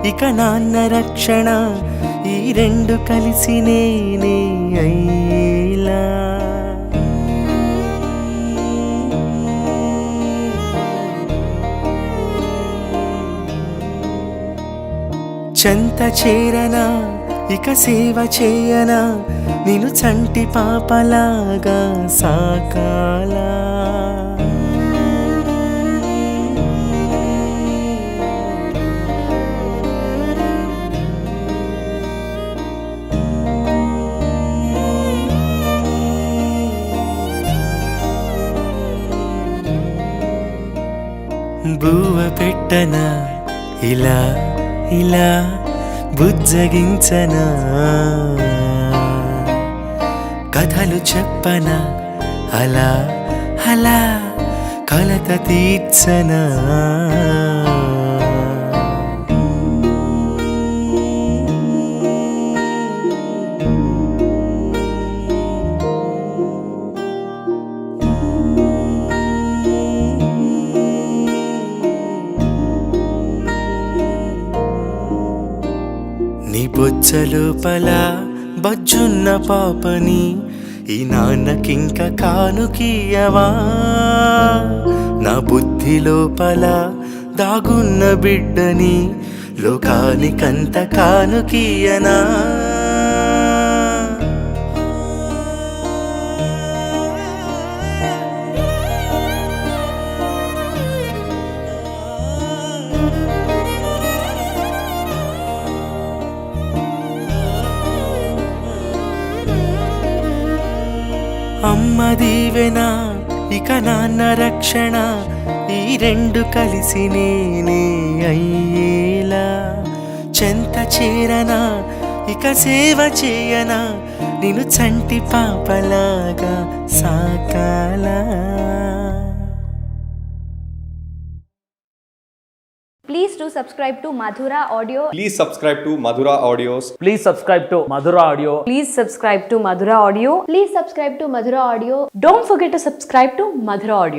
ఇక నాన్న రక్షణ, ఈ రెండు కలిసి నేనే అయ్యేలా. చెంత చేరనా, ఇక సేవ చేయనా, నిన్ను చంటి పాపలాగా సాకాలా. బువ్వ పెట్టనా ఇలా ఇలా, బుజ్జగించనా, కథలు చెప్పనా అలా అలా, కలత తీర్చనా. నీ బొజ్జ లోపల బజ్జున్న పాపని, ఈ నాన్నకింక కానుకియవా. నా బుద్ధి లోపల దాగున్న బిడ్డని, లోకానికంత కానుకియనా. అమ్మ దీవెన, ఇక నాన్న రక్షణ, ఈ రెండు కలిసి నేనే అయ్యేలా. చెంత చేరనా, ఇక సేవ చేయనా, నిన్ను చంటి పాపలాగా సాకాలా. Please do subscribe to Madhura Audio. Please subscribe to Madhura Audios. Please subscribe to Madhura Audio. Please subscribe to Madhura Audio. Please subscribe to Madhura Audio. Don't forget to subscribe to Madhura Audio.